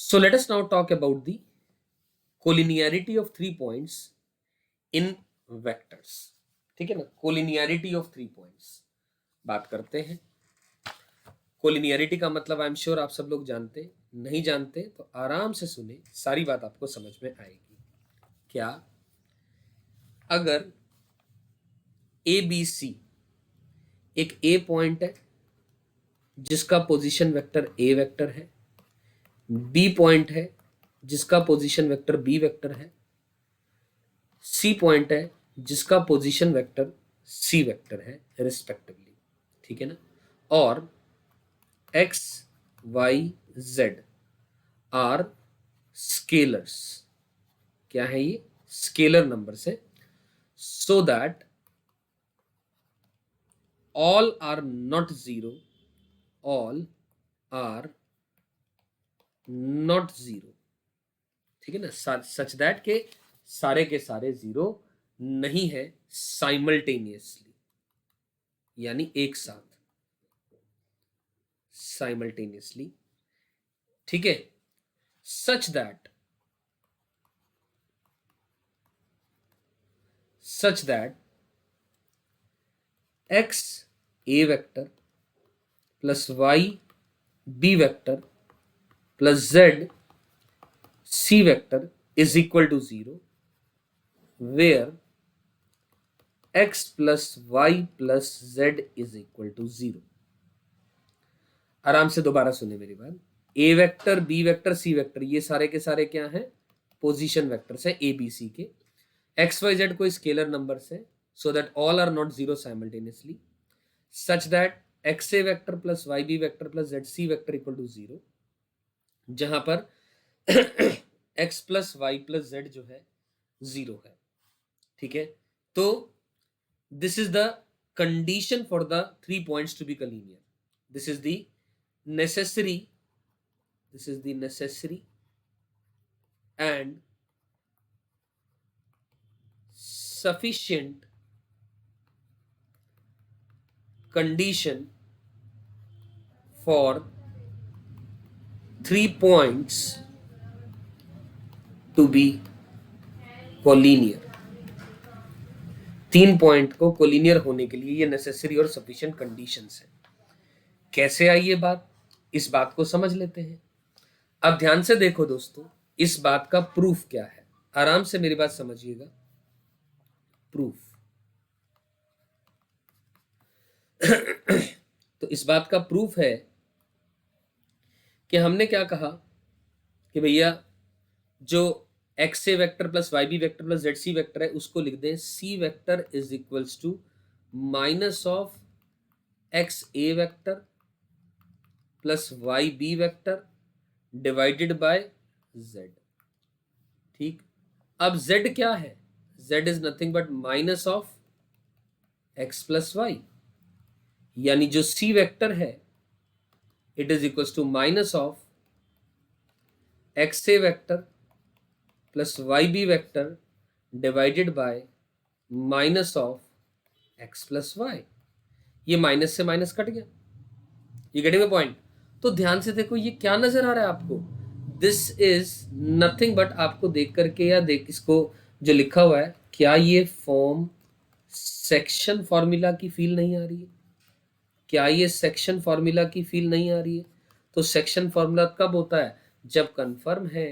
So let us now talk about the collinearity of 3 points in vectors. ठीक है ना, collinearity of 3 points बात करते हैं। कोलिनियरिटी का मतलब आई एम श्योर आप सब लोग जानते, नहीं जानते तो आराम से सुने, सारी बात आपको समझ में आएगी। क्या अगर ए बी सी एक ए पॉइंट है जिसका पोजीशन वेक्टर ए वेक्टर है, बी पॉइंट है जिसका पोजीशन वेक्टर बी वेक्टर है, सी पॉइंट है जिसका पोजीशन वेक्टर सी वेक्टर है रिस्पेक्टिवली, ठीक है ना, और X Y Z are scalars. क्या है ये? स्केलर नंबर्स है। So that all are not zero, all are not zero, ठीक है ना, सच दैट के सारे के सारे जीरो नहीं है साइमल्टेनियसली, यानी एक साथ साइमल्टेनियसली, ठीक है, such that x a vector plus y b vector plus z c vector is equal to 0, where x plus y plus z is equal to 0। आराम से दोबारा सुने मेरी बात। A vector b vector C vector ये सारे के सारे क्या हैं? पोजीशन वेक्टर्स हैं ए बी सी के। एक्स वाई जेड कोई स्केलर नंबर्स है, so that all are not zero simultaneously, such that X A vector plus Y B vector plus Z C vector equal to 0, जहां पर X plus Y plus Z जो है 0 है, ठीक है। तो this is the condition for the 3 points to be collinear. This is the necessary and sufficient condition for 3 points to be collinear। 3 point को collinear होने के लिए ये नेसेसरी और सफिशिएंट कंडीशंस है। कैसे आई ये बात? इस बात को समझ लेते हैं। अब ध्यान से देखो दोस्तों, इस बात का प्रूफ क्या है, आराम से मेरी बात समझिएगा। प्रूफ तो इस बात का प्रूफ है कि हमने क्या कहा कि भैया जो एक्स ए vector plus Y B vector plus Z C vector है उसको लिख दें c vector is equals to minus of x A vector plus Y B vector divided by z। ठीक, अब z क्या है? z is nothing but minus of x plus y, यानी जो c वेक्टर है it is equals to minus of x A vector plus Y B vector divided by minus of x plus Y. ये minus से minus cut गया, ये getting point. तो ध्यान से देखो ये क्या नजर आ रहा है आपको? दिस इज नथिंग बट, आपको देख करके या देख इसको जो लिखा हुआ है, क्या ये फॉर्म सेक्शन फॉर्मूला की फील नहीं आ रही है? क्या ये सेक्शन फॉर्मूला की फील नहीं आ रही है? तो सेक्शन फॉर्मूला कब होता है? जब कंफर्म है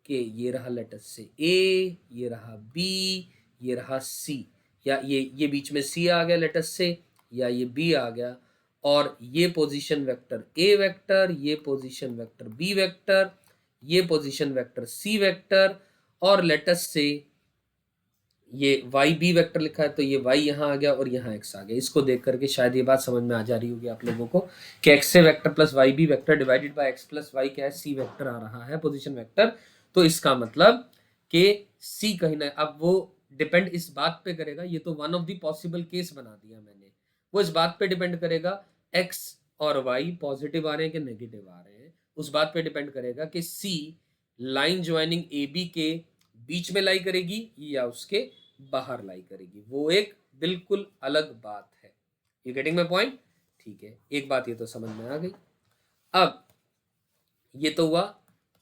कि ये रहा लेटर से ए, ये रहा बी, ये रहा सी, या ये बीच में सी आ गया लेटर से, या ये बी आ गया, और ये पोजीशन वेक्टर ए वेक्टर, ये पोजीशन वेक्टर बी वेक्टर, ये पोजीशन वेक्टर सी वेक्टर, और लेटस से ये वाई बी वेक्टर लिखा है तो ये वाई यहाँ आ गया और यहाँ एक्स आ गया। इसको देख करके शायद ये बात समझ में आ जा रही होगी आप लोगों को कि X A vector plus Y B vector divided by X plus Y क्या है? सी वेक्टर आ रहा है पोजीशन वेक्टर। तो इसका मतलब कि सी कहीं ना, अब वो डिपेंड इस बात पे करेगा, ये तो one of the possible case बना दिया मैंने, वो इस बात पे डिपेंड करेगा एक्स और वाई पॉजिटिव आ रहे हैं कि नेगेटिव आ रहे हैं, उस बात पे डिपेंड करेगा कि सी लाइन ज्वाइनिंग ए बी के बीच में लाई करेगी या उसके बाहर लाई करेगी, वो एक बिल्कुल अलग बात है। You getting my point? ठीक है, एक बात ये तो समझ में आ गई। अब ये तो हुआ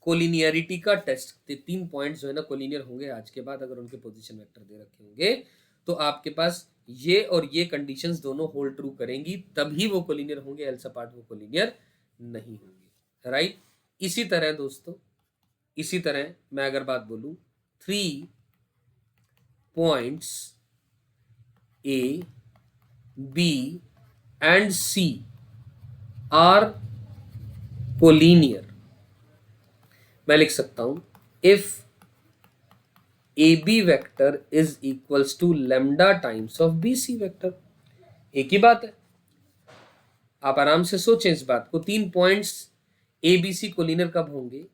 कोलिनियरिटी का टेस्ट, 3 पॉइंट्स जो है ना कोलिनियर होंगे आज के बाद, अगर उनके पोजीशन वेक्टर दे रखे होंगे तो आपके पास ये और ये कंडीशंस दोनों होल्ड ट्रू करेंगी, तभी वो कोलिनियर होंगे, एल्स अपार्ट वो कोलिनियर नहीं होंगे, राइट। इसी तरह दोस्तों, इसी तरह मैं अगर बात बोलूं 3 points A, B and C are collinear, मैं लिख सकता हूं if AB vector is equals to lambda times of BC vector। एक ही बात है, आप आराम से सोचें इस बात को। 3 points A B C collinear कब होंगे?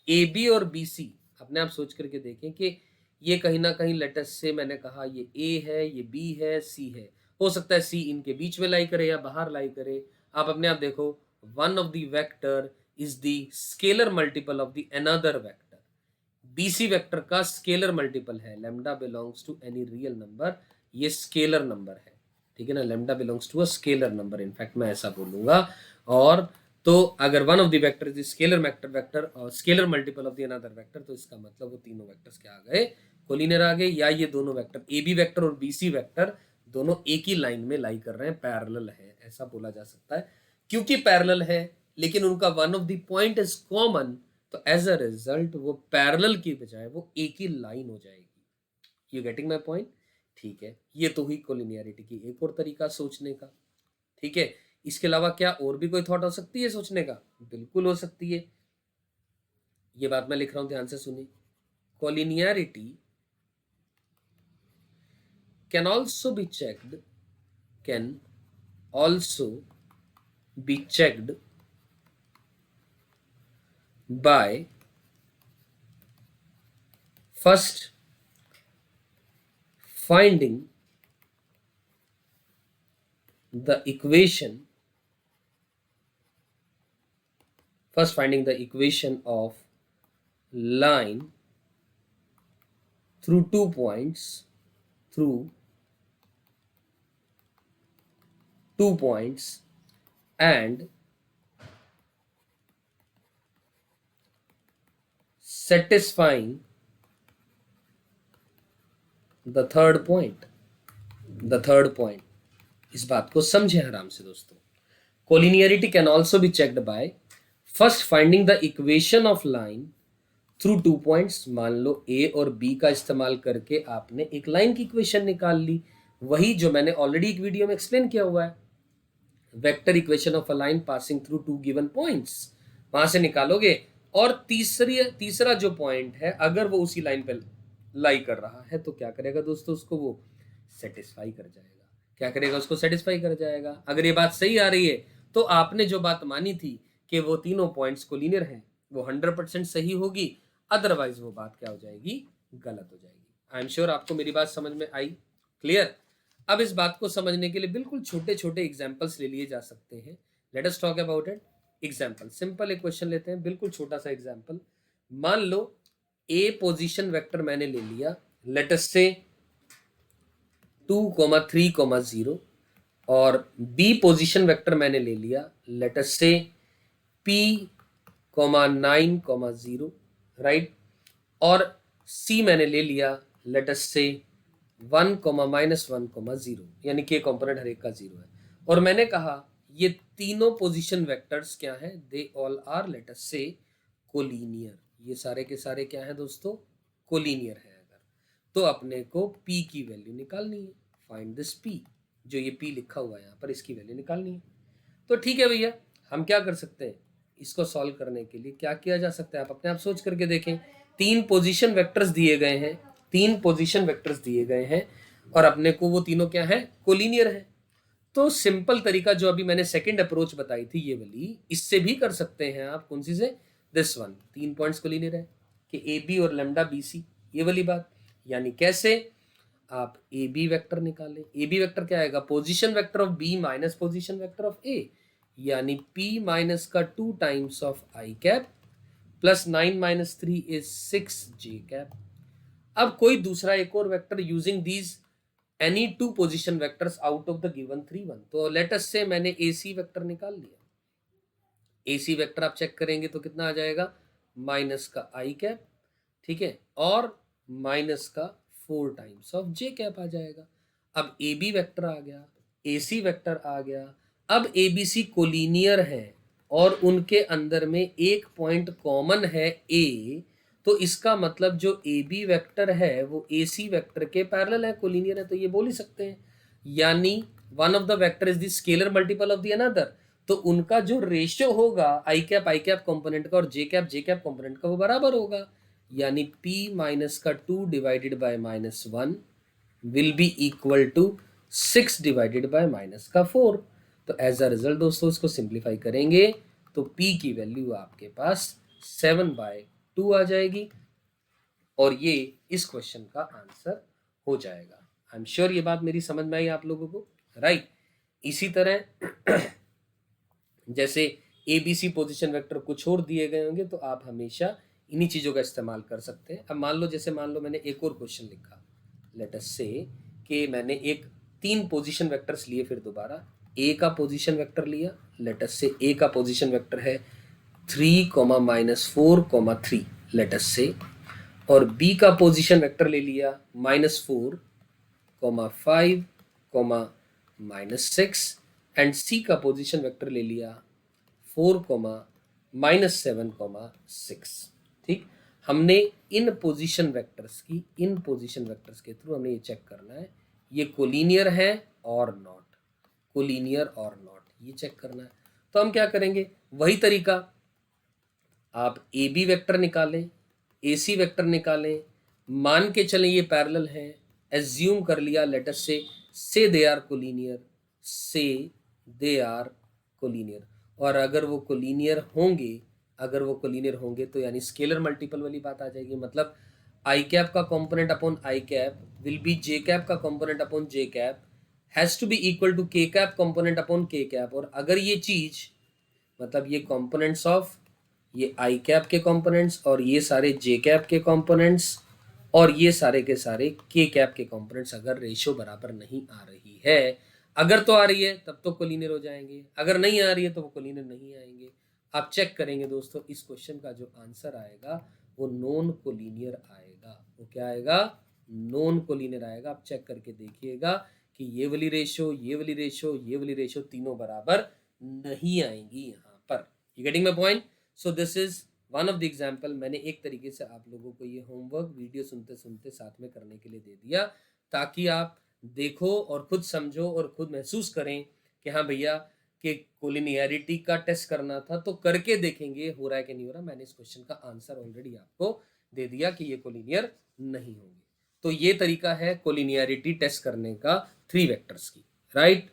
ए बी और बी सी, अपने आप सोच करके देखें कि ये कहीं ना कहीं लेटस से मैंने कहा ये ए है, ये बी है, सी है, हो सकता है सी इनके बीच में लाई करे या बाहर लाई करे। आप अपने आप देखो, one of the vector is the scalar multiple of the another vector. BC vector का स्केलर मल्टीपल है, lambda belongs to any real number, ये स्केलर नंबर है, ठीक है ना, lambda belongs to a scalar number, in fact मैं ऐसा बोलूंगा। और तो अगर one of the vector is scalar vector और scalar multiple of the another vector, तो इसका मतलब वो तीनों वेक्टर्स क्या आ गए? कोलिनियर आ गए, या ये दोनों वेक्टर ए बी वेक्टर और बी सी वेक्टर दोनों एक ही लाइन में लाई कर रहे हैं, पैरेलल है, ऐसा बोला जा सकता है। क्योंकि पैरेलल है लेकिन उनका one of the point is common, तो एज अ रिजल्ट वो पैरेलल की बजाय वो एक ही लाइन हो जाएगी। You getting my point? ठीक है, ये तो हुई कोलिनियरिटी की एक और तरीका सोचने का, ठीक है। इसके अलावा क्या और भी कोई थॉट हो सकती है सोचने का? बिल्कुल हो सकती है, ये बात मैं लिख रहा हूं, ध्यान से सुनिए। Collinearity can also be checked, can also be checked by first finding the equation, of line through 2 points, and satisfying the third point। इस बात को समझे आराम से दोस्तों। Collinearity can also be checked by first finding the equation of line through 2 points. मान लो ए और B का इस्तेमाल करके आपने एक लाइन की इक्वेशन निकाल ली, वही जो मैंने ऑलरेडी एक वीडियो में एक्सप्लेन किया हुआ है, vector equation of a line passing through 2 given points, वहां से निकालोगे। और तीसरा जो पॉइंट है, अगर वो उसी लाइन पे लाई कर रहा है तो क्या करेगा दोस्तों? उसको वो सेटिस्फाई कर जाएगा। क्या करेगा? उसको सेटिस्फाई कर जाएगा। अगर ये बात सही आ रही है तो आपने जो बात मानी थी कि वो तीनों पॉइंट्स कोलिनियर हैं, वो 100% सही होगी, अदरवाइज वो बात क्या हो जाएगी? गलत हो जाएगी। आई एम श्योर आपको मेरी बात समझ में आई, क्लियर। अब इस बात को समझने के लिए बिल्कुल छोटे छोटे एग्जाम्पल्स ले लिए जा सकते हैं। Let us talk about it. Example, simple एक क्वेश्चन लेते हैं, बिल्कुल छोटा सा एग्जाम्पल। मान लो ए पोजीशन वेक्टर मैंने ले लिया, लेट अस से 2, 3, 0, और बी पोजीशन वेक्टर मैंने ले लिया, लेट अस से p, 9, 0, राइट। और सी मैंने ले लिया, लेट अस से 1, -1, 0, यानी के कंपोनेंट हर एक का 0 है। और मैंने कहा ये तीनों पोजीशन वेक्टर्स क्या हैं? They all are, let us say, collinear. ये सारे के सारे क्या हैं दोस्तों? कोलिनियर है। अगर तो अपने को p की वैल्यू निकालनी है, फाइंड दिस p, जो ये p लिखा हुआ है यहाँ पर, इसकी वैल्यू निकालनी है। तो ठीक है भैया, हम क्या कर सकते हैं? इसको सॉल्व करने के लिए क्या किया जा सकता है? आप अपने आप सोच करके देखें। 3 पोजीशन वेक्टर्स दिए गए हैं, 3 पोजीशन वेक्टर्स दिए गए हैं, और अपने को वो तीनों क्या है? कोलिनियर है। तो सिंपल तरीका जो अभी मैंने सेकंड अप्रोच बताई थी ये वाली, इससे भी कर सकते हैं आप। कौन सी से? दिस वन, 3 पॉइंट्स कोलिनियर है कि ए बी और लैम्डा बी सी, ये वाली बात। यानी कैसे? आप ए बी वेक्टर निकालें। ए बी वेक्टर क्या आएगा? Position vector of B minus position vector of A, यानी p माइनस का 2 times of I cap plus 9 - 3 is 6 J cap. अब कोई दूसरा एक और vector using these any 2 position vectors out of the given 3, 1। तो लेट अस से मैंने AC वेक्टर निकाल लिया। AC वेक्टर आप चेक करेंगे तो कितना आ जाएगा? माइनस का आई कैप, ठीक है, और माइनस का 4 टाइम्स ऑफ जे कैप आ जाएगा। अब ए बी वेक्टर आ गया, ए सी वेक्टर आ गया। अब ए बी सी कोलिनियर है और उनके अंदर में एक पॉइंट कॉमन है ए, तो इसका मतलब जो ए बी वेक्टर है वो ए सी वेक्टर के पैरेलल है, कोलिनियर है, तो ये बोल ही सकते हैं। यानी one of the vector is the scalar multiple of the another, तो उनका जो रेशियो होगा आई कैप कंपोनेंट का और जे कैप कंपोनेंट का वो बराबर होगा। यानी p माइनस का 2 divided by minus 1 will be equal to 6 divided by minus का 4। तो एज अ रिजल्ट दोस्तों इसको सिंप्लीफाई करेंगे तो p की वैल्यू आपके पास 7/2 आ जाएगी और ये इस क्वेश्चन का आंसर हो जाएगा। आई एम श्योर ये बात मेरी समझ में आई आप लोगों को, राइट। इसी तरह जैसे A B C position vector कुछ और दिए गए होंगे तो आप हमेशा इन्हीं चीज़ों का इस्तेमाल कर सकते हैं। अब मान लो मैंने एक और क्वेश्चन लिखा, लेट अस से कि मैंने एक 3 पोजीशन वेक्टर्स लिए, फिर दोबारा ए का पोजीशन वेक्टर लिया, लेट अस से ए का पोजीशन वेक्टर है 3, -4, 3, लेट अस से, और बी का पोजीशन वेक्टर ले लिया -4, -5, -6, एंड सी का पोजीशन वेक्टर ले लिया 4, -7, 6। ठीक, हमने इन पोजीशन वेक्टर्स के थ्रू हमें ये चेक करना है ये कोलिनियर है और नॉट, कोलिनियर और नॉट, ये चेक करना है। तो हम क्या करेंगे, वही तरीका, आप ए बी वेक्टर निकालें, ए सी वेक्टर निकालें, मान के चलें ये पैरेलल हैं, एज्यूम कर लिया लेट अस से दे आर कोलिनियर, और अगर वो कोलिनियर होंगे तो यानी स्केलर मल्टीपल वाली बात आ जाएगी। मतलब आई कैप का component upon I cap will be J cap का component upon J cap has to be equal to K cap component upon K cap. और अगर ये चीज मतलब ये कंपोनेंट्स ऑफ ये आई कैप के कंपोनेंट्स और ये सारे जे कैप के कंपोनेंट्स और ये सारे के सारे के कैप के कंपोनेंट्स अगर रेशियो बराबर नहीं आ रही है, अगर तो आ रही है तब तो कोलिनियर हो जाएंगे, अगर नहीं आ रही है तो वो कोलिनियर नहीं आएंगे। आप चेक करेंगे दोस्तों इस क्वेश्चन का जो आंसर आएगा वो नॉन कोलिनियर आएगा। वो क्या आएगा, नॉन कोलिनियर आएगा। आप चेक करके देखिएगा कि ये वाली रेशियो तीनों बराबर नहीं आएंगी यहाँ पर। You getting my point? So this is one of the example. मैंने एक तरीके से आप लोगों को ये होमवर्क वीडियो सुनते सुनते साथ में करने के लिए दे दिया ताकि आप देखो और खुद समझो और खुद महसूस करें कि हाँ भैया कि कोलिनियरिटी का टेस्ट करना था तो करके देखेंगे हो रहा है कि नहीं हो रहा। मैंने इस क्वेश्चन का आंसर ऑलरेडी आपको दे दिया कि ये कोलिनियर नहीं होंगे। तो ये तरीका है कोलिनियरिटी टेस्ट करने का 3 वेक्टर्स की, राइट।